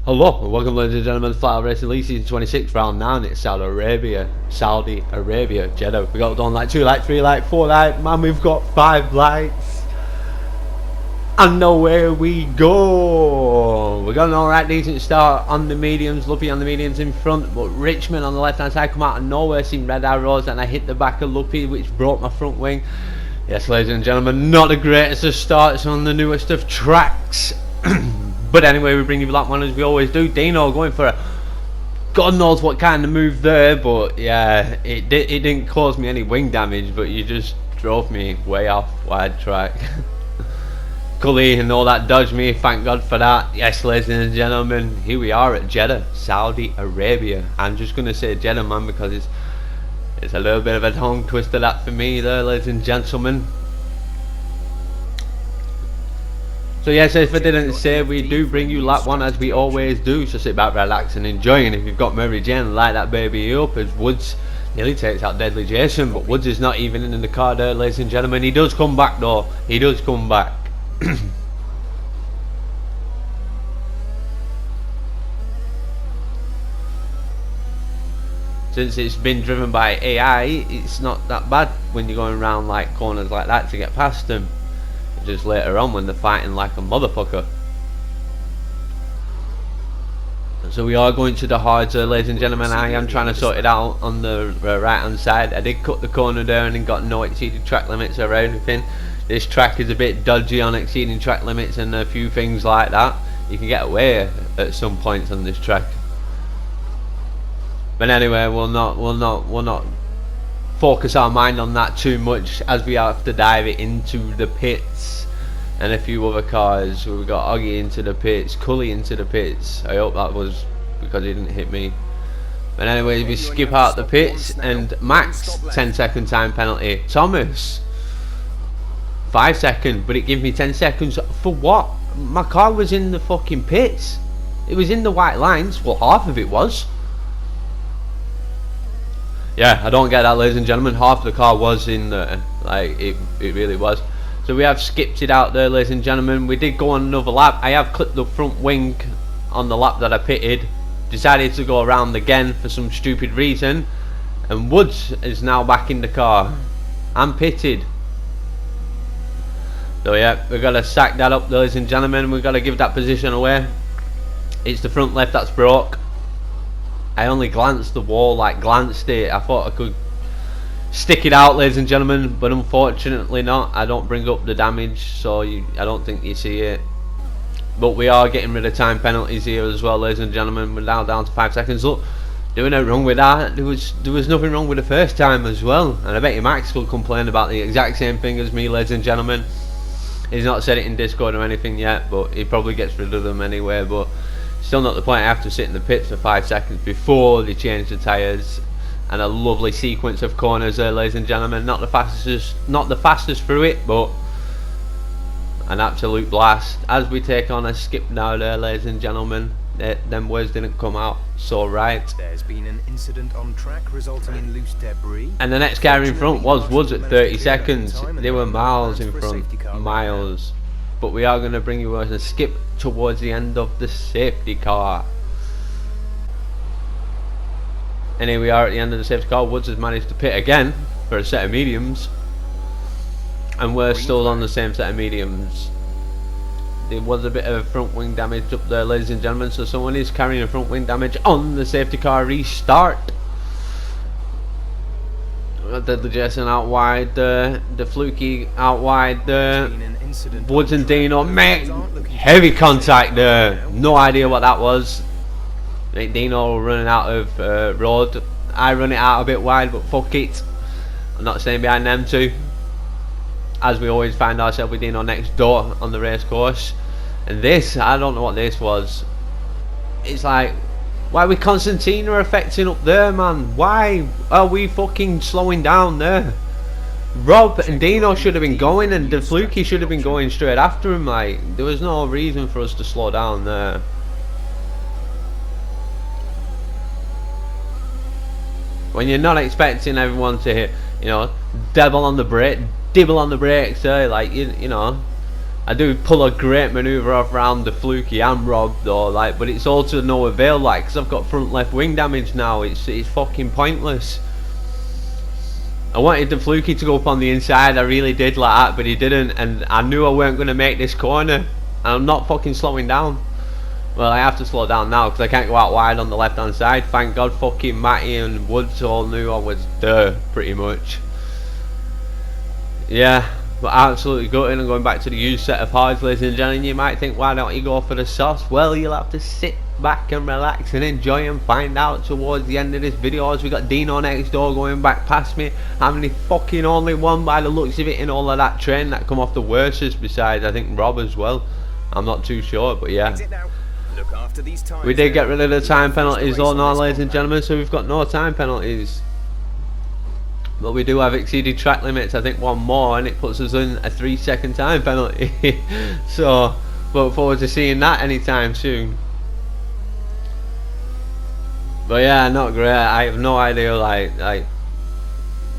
Hello and welcome, ladies and gentlemen, to FlatOutRacing League Season 26 round 9. It's Saudi Arabia, Jeddah. We got done like 2 like 3 like 4 like, man, we've got 5 likes. And nowhere we go. We got an alright decent start on the mediums, Luppy on the mediums in front, but Richmond on the left hand side come out of nowhere, seen red arrows, and I hit the back of Luppy, which broke my front wing. Yes, ladies and gentlemen, not the greatest of starts on the newest of tracks. But anyway, we bring you lap 1 as we always do. Dino going for a God knows what kind of move there, but yeah, it didn't cause me any wing damage, but you just drove me way off wide track. Cully and all that dodged me, thank God for that. Yes, ladies and gentlemen, here we are at Jeddah, Saudi Arabia. I'm just going to say Jeddah, man, because it's a little bit of a tongue twister that for me there, ladies and gentlemen. So yes, if I didn't say, we do bring you lap 1 as we always do, so sit back, relax and enjoy. And if you've got Mary Jane, light that baby up as Woods nearly takes out Deadly Jason, but Woods is not even in the car there, ladies and gentlemen. He does come back though, he does come back. Since it's been driven by AI, it's not that bad when you're going around like corners like that to get past them. Just later on when they're fighting like a motherfucker. So we are going to the hards, ladies and gentlemen. I am trying to sort it out on the right hand side. I did cut the corner down and got no exceeded track limits or anything. This track is a bit dodgy on exceeding track limits and a few things like that. You can get away at some points on this track. But anyway, we'll not focus our mind on that too much, as we have to dive it into the pits and a few other cars. We've got Oggy into the pits, Cully into the pits. I hope that was because he didn't hit me. But anyway, we skip out the pits and Max 10-second time penalty. Thomas 5 seconds, but it gave me 10 seconds for what? My car was in the fucking pits. It was in the white lines. Well, half of it was. Yeah, I don't get that, ladies and gentlemen. Half the car was in there, like it really was. So we have skipped it out there, ladies and gentlemen. We did go on another lap. I have clipped the front wing on the lap that I pitted. Decided to go around again for some stupid reason, and Woods is now back in the car. I'm pitted. So yeah, we've got to sack that up, ladies and gentlemen. We've got to give that position away. It's the front left that's broke. I only glanced the wall, like glanced it. I thought I could stick it out, ladies and gentlemen, but unfortunately not. I don't bring up the damage, so I don't think you see it. But we are getting rid of time penalties here as well, ladies and gentlemen. We're now down to 5 seconds. Look, doing no wrong with that. There was nothing wrong with the first time as well, and I bet you Max will complain about the exact same thing as me, ladies and gentlemen. He's not said it in Discord or anything yet, but he probably gets rid of them anyway. But still not the point. I have to sit in the pits for 5 seconds before they change the tyres, and a lovely sequence of corners there, ladies and gentlemen. Not the fastest through it, but an absolute blast. As we take on a skip now there, ladies and gentlemen. Them words didn't come out so right. There's been an incident on track resulting in loose debris. And the next car in front was Woods at 30 seconds. They were miles in front, miles. But we are going to bring you a skip towards the end of the safety car. And here we are at the end of the safety car. Woods has managed to pit again for a set of mediums, and we're still on the same set of mediums. There was a bit of front wing damage up there, ladies and gentlemen, so someone is carrying a front wing damage on the safety car restart. Deadly Jason out wide there, the Fluky out wide there. Woods and Dino, mate, heavy contact there. No idea what that was. Dino running out of road. I run it out a bit wide, but fuck it. I'm not staying behind them two. As we always find ourselves with Dino next door on the race course. And this, I don't know what this was. It's like, why are we Constantine affecting up there, man? Why are we fucking slowing down there? Rob and Dino should have been going, and the Fluky should have been going straight after him. Like, there was no reason for us to slow down there. When you're not expecting everyone to hit, you know, dibble on the brakes, like you know, I do pull a great manoeuvre off around the Fluky and Rob though, like, but it's all to no avail, like, because I've got front left wing damage now. It's fucking pointless. I wanted the Fluky to go up on the inside, I really did like that, but he didn't, and I knew I weren't going to make this corner, and I'm not fucking slowing down. Well, I have to slow down now because I can't go out wide on the left hand side. Thank God fucking Matty and Woods all knew I was there, pretty much. Yeah, but absolutely gutting and going back to the used set of hards, ladies and gentlemen. You might think, why don't you go for the sauce? Well, you'll have to sit back and relax and enjoy and find out towards the end of this video, as we got Dino next door going back past me, having he fucking only won by the looks of it in all of that train that come off the worstest, besides I think Rob as well. I'm not too sure, but yeah. Look after these times. We did get rid of the time penalties though now, ladies and gentlemen, so we've got no time penalties. But we do have exceeded track limits, I think one more, and it puts us in a 3-second time penalty. So, look forward to seeing that anytime soon. But yeah, not great. I have no idea, like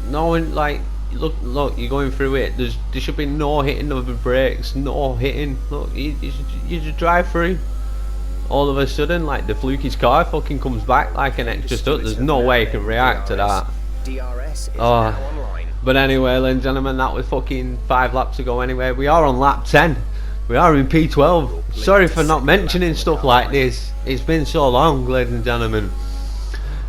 no one, like, look, you're going through it. There should be no hitting of the brakes, no hitting. Look, you just drive through. All of a sudden, like, the Fluky's car fucking comes back like an extra stunt. There's no way you can react to that. But anyway, ladies and gentlemen, that was fucking 5 laps ago anyway. We are on lap 10. We are in P12. Sorry for not mentioning stuff like this. It's been so long, ladies and gentlemen.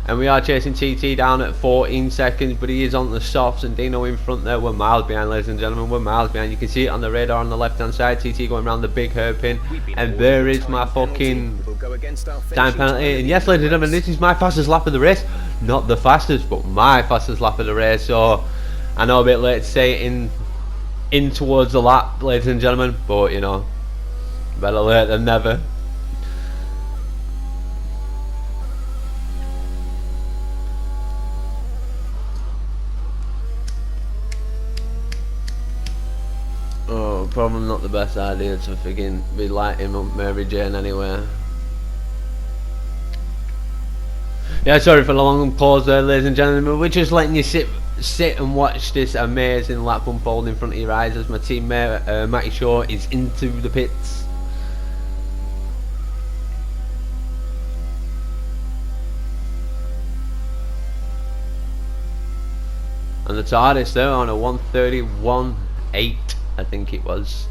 And we are chasing TT down at 14 seconds, but he is on the softs, and Dino in front there. We're miles behind, ladies and gentlemen. We're miles behind. You can see it on the radar on the left hand side. TT going around the big hairpin, and there is my fucking time penalty. And yes, ladies and gentlemen, this is my fastest lap of the race. Not the fastest, but my fastest lap of the race. So I know a bit late to say it in towards the lap, ladies and gentlemen, but you know, better late than never. Oh, probably not the best idea to freaking be lighting up Mary Jane anyway. Yeah, sorry for the long pause there, ladies and gentlemen. We're just letting you sit and watch this amazing lap unfold in front of your eyes as my teammate Matty Shaw is into the pits. And the TARDIS there on a 131.8, I think it was.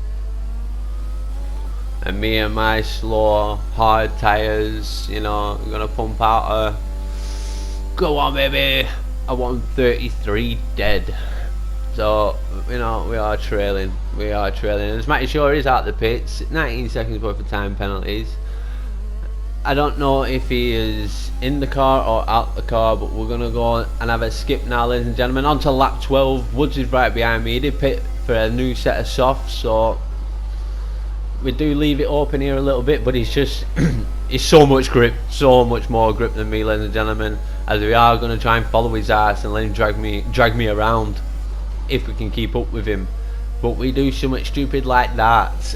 And me and my slow, hard tyres, you know, I'm gonna pump out a, go on baby, a 133 dead. So, you know, we are trailing. As Matty Shaw is out the pits, 19 seconds worth of time penalties. I don't know if he is in the car or out the car, but we're gonna go and have a skip now, ladies and gentlemen. On to lap 12. Woods is right behind me. He did pit for a new set of softs, so we do leave it open here a little bit, but he's just he's so much grip, so much more grip than me, ladies and gentlemen, as we are going to try and follow his ass and let him drag me around if we can keep up with him. But we do something stupid like that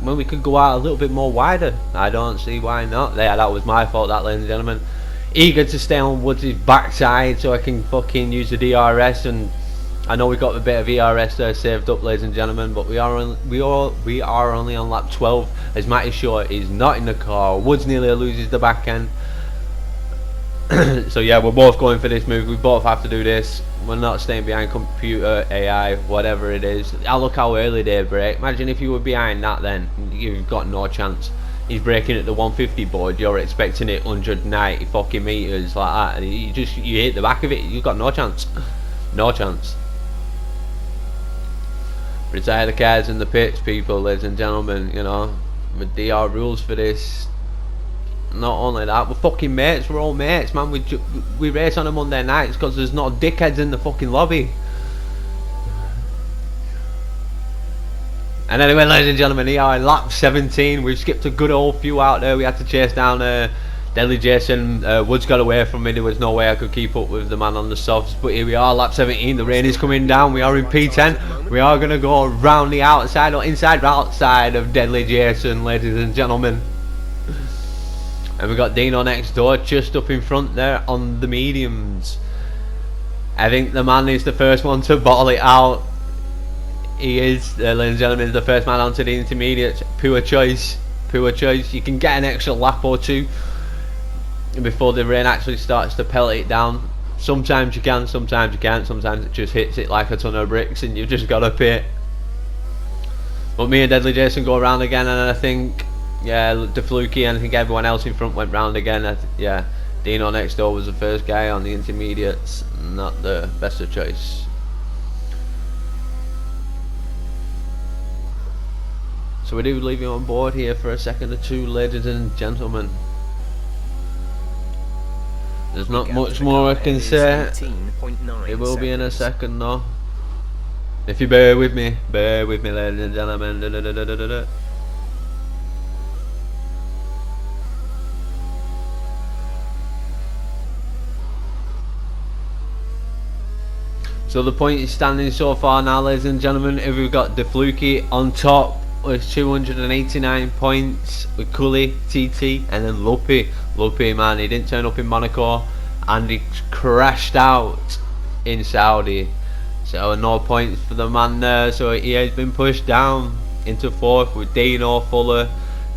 when we could go out a little bit more wider. I don't see why not. Yeah, that was my fault, that, ladies and gentlemen. Eager to stay on Woods' backside so I can fucking use the DRS, and I know we got a bit of ERS there saved up, ladies and gentlemen, but we are only on lap 12 as Matty Shaw is not in the car. Woods nearly loses the back end. So yeah, we're both going for this move. We both have to do this. We're not staying behind computer, AI, whatever it is. I look how early they brake. Imagine if you were behind that, then you've got no chance. He's braking at the 150 board. You're expecting it 190 fucking meters like that, and you hit the back of it. You've got no chance. No chance. Retire the cars in the pits, people, ladies and gentlemen. You know, with DR rules for this. Not only that, we're fucking mates. We're all mates, man. We race on a Monday nights because there's no dickheads in the fucking lobby. And anyway, ladies and gentlemen, here are lap 17. We've skipped a good old few out there. We had to chase down Deadly Jason. Woods got away from me. There was no way I could keep up with the man on the softs. But here we are, lap 17. The rain is coming down. We are in P10. We are going to go around the outside or inside or outside of Deadly Jason, ladies and gentlemen. And we got Dino next door, just up in front there on the mediums. I think the man is the first one to bottle it out. he is, ladies and gentlemen, the first man onto the intermediate. Poor choice, poor choice. You can get an extra lap or two before the rain actually starts to pelt it down. Sometimes you can, sometimes you can't. Sometimes it just hits it like a ton of bricks and you've just got to pit. But me and Deadly Jason go around again, and I think, yeah, the Fluky, and I think everyone else in front went round again. Yeah, Dino next door was the first guy on the intermediates. Not the best of choice. So we do leave you on board here for a second or two, ladies and gentlemen. There's not much more I can say. It will be in a second though. If you bear with me, ladies and gentlemen. So the point is standing so far now, ladies and gentlemen. If we've got the Fluky on top with 289 points, with Cully, TT, and then Luppy. Luppy, man, he didn't turn up in Monaco, and he crashed out in Saudi. So no points for the man there. So he has been pushed down into 4th with Dino, Fuller,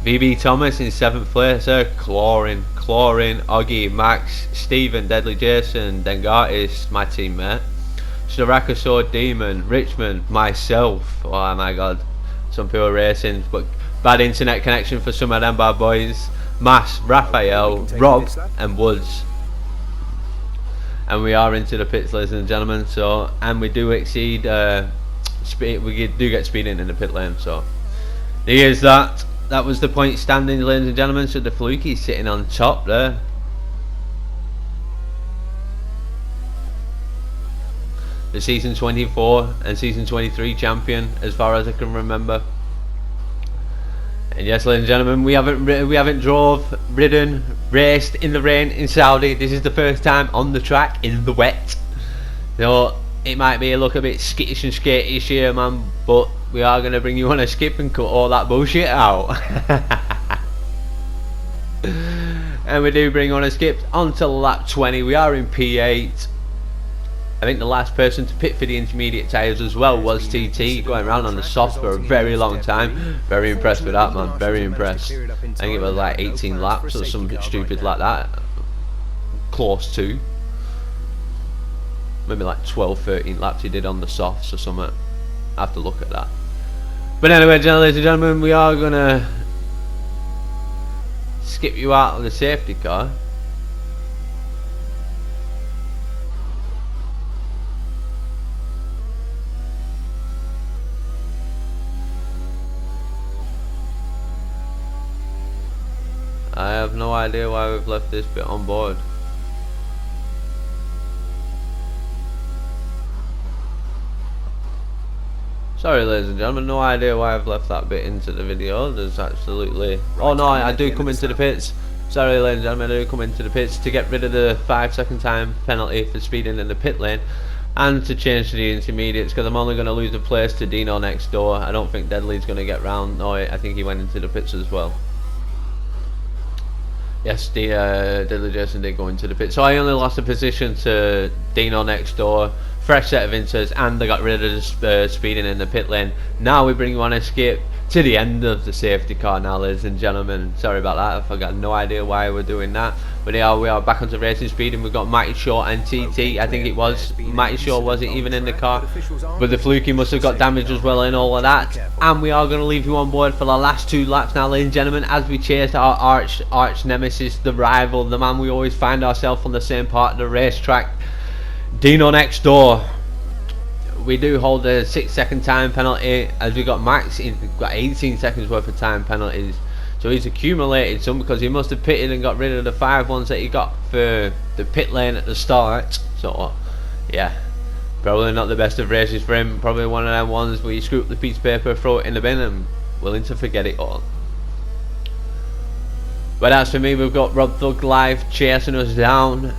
VB Thomas in 7th place. Chlorine, Oggy, Max, Stephen, Deadly Jason, Dengartis, my teammate, Sharaka Sword Demon, Richmond, myself. Oh my god, some people racing, but bad internet connection for some of them bad boys. Mass, Raphael, Rob, and Woods. And we are into the pits, ladies and gentlemen. So, and we do exceed speed. We do get speeding in the pit lane. So, here's that. That was the point standing, ladies and gentlemen. So the Fluky sitting on top there. The season 24 and season 23 champion, as far as I can remember. And yes, ladies and gentlemen, we haven't drove, ridden, raced in the rain in Saudi. This is the first time on the track in the wet. So it might be a bit skittish and skatish here, man, but we are going to bring you on a skip and cut all that bullshit out. And we do bring on a skip onto lap 20. We are in P8. I think the last person to pit for the intermediate tyres as well was TT, going around on the soft for a very long time. Very impressed with that, man, very impressed. I think it was like 18 laps or something stupid like that. Close to. Maybe like 12-13 laps he did on the softs or something. I have to look at that. But anyway, ladies and gentlemen, we are going to skip you out of the safety car. I have no idea why we've left this bit on board. Sorry, ladies and gentlemen, no idea why I've left that bit into the video. There's absolutely... Oh no, I do come into the pits. Sorry, ladies and gentlemen, I do come into the pits to get rid of the 5-second time penalty for speeding in the pit lane, and to change to the intermediates, because I'm only going to lose a place to Dino next door. I don't think Deadly's going to get round. No, I think he went into the pits as well. Yes, the Deadly Jason did go into the pit. So I only lost a position to Dino next door. Fresh set of inters, and they got rid of the speeding in the pit lane. Now we bring you on a skip to the end of the safety car now, ladies and gentlemen. Sorry about that, I've got no idea why we're doing that. But yeah, we are back onto racing speed, and we've got Mighty Shaw and TT. I think it was Mighty Shaw wasn't even in the car, but the Fluky must have got damaged as well in all of that. And we are going to leave you on board for the last 2 laps now, ladies and gentlemen, as we chase our arch nemesis, the rival, the man we always find ourselves on the same part of the racetrack, Dino next door. We do hold a 6-second time penalty, as we got Max in, got 18 seconds worth of time penalties. So he's accumulated some, because he must have pitted and got rid of the 5 ones that he got for the pit lane at the start. So yeah, probably not the best of races for him. Probably one of them ones where you scoop the piece of paper, throw it in the bin, and willing to forget it all. But as for me, we've got Rob Thug Live chasing us down.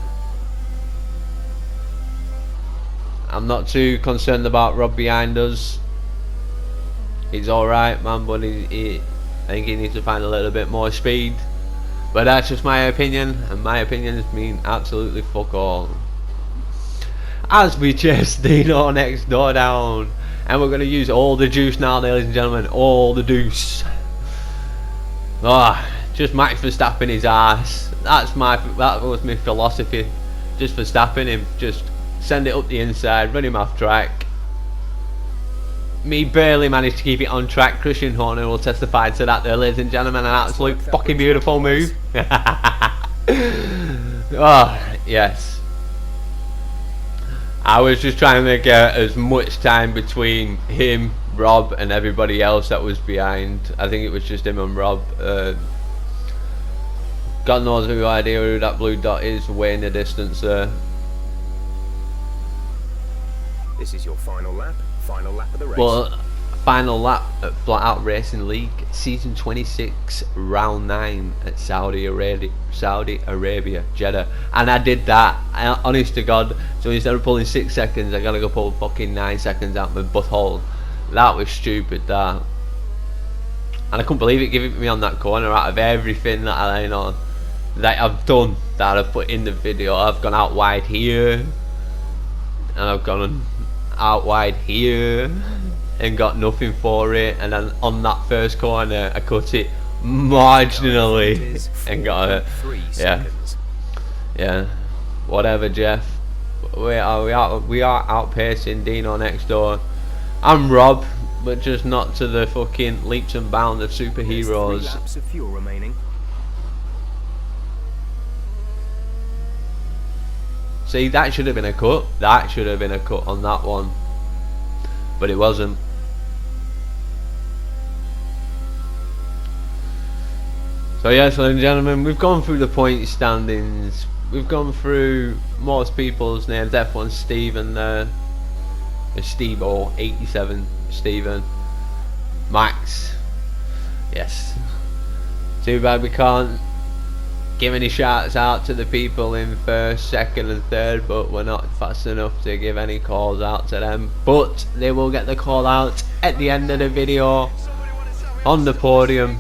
I'm not too concerned about Rob behind us. He's alright, man, but I think he needs to find a little bit more speed. But that's just my opinion, and my opinions mean absolutely fuck all. As we chase Dino next door down, And we're going to use all the juice now, ladies and gentlemen. All the juice. Just Max Verstappen his ass. That was my philosophy. Just Verstappen him. Just send it up the inside, run him off track. Me barely managed to keep it on track. Christian Horner will testify to that there, ladies and gentlemen. An absolute fucking beautiful move. Oh, yes. I was just trying to get as much time between him, Rob, and everybody else that was behind. I think it was just him and Rob. God knows no idea who that blue dot is way in the distance there. This is your final lap of the race. Well, final lap at FlatOutRacing League, season 26, round 9 at Saudi Arabia, Jeddah, and I did that. Honest to God. So instead of pulling 6 seconds, I gotta go pull fucking 9 seconds out my butthole. That was stupid, that. And I couldn't believe it giving me on that corner. Out of everything that that I've done, that I've put in the video, I've gone out wide here, and I've gone out wide here and got nothing for it, and then on that first corner I cut it marginally and got a yeah, whatever, Jeff. We are outpacing Dino next door. I'm Rob, but just not to the fucking leaps and bounds of superheroes. 3 laps of fuel remaining. See, that should have been a cut. That should have been a cut on that one, but it wasn't. So yes, ladies and gentlemen, we've gone through the point standings. We've gone through most people's names. F1 Stephen there, Steve-O 87 Stephen, Max. Yes. Too bad we can't give any shouts out to the people in first, second and third, but we're not fast enough to give any calls out to them. But they will get the call out at the end of the video on the podium.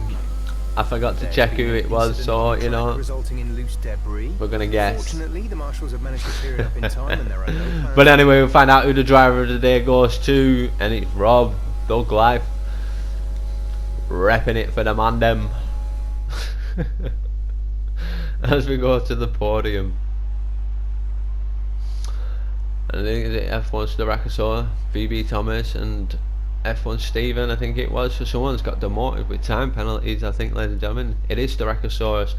I forgot to check who it was, so you know, we're gonna guess. Fortunately, the marshals have managed to clear it up in time, and there are no plans. But anyway, we'll find out who the driver of the day goes to, and it's Rob, Doug Life, repping it for the mandem. As we go to the podium, I think it's F1 Staracasaur, VB Thomas, and F1 Stephen, I think it was. So someone's got demoted with time penalties, I think, ladies and gentlemen. It is Staracasaurus,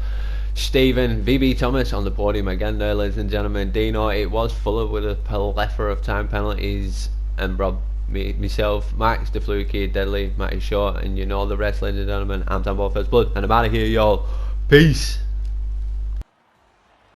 Stephen, VB Thomas on the podium again there, ladies and gentlemen. Dino, it was full with a plethora of time penalties, and Rob, myself, Max, the Fluky, Deadly, Matty Short, and you know the rest, ladies and gentlemen. I'm Tom First Blood, and I'm out of here, y'all. Peace.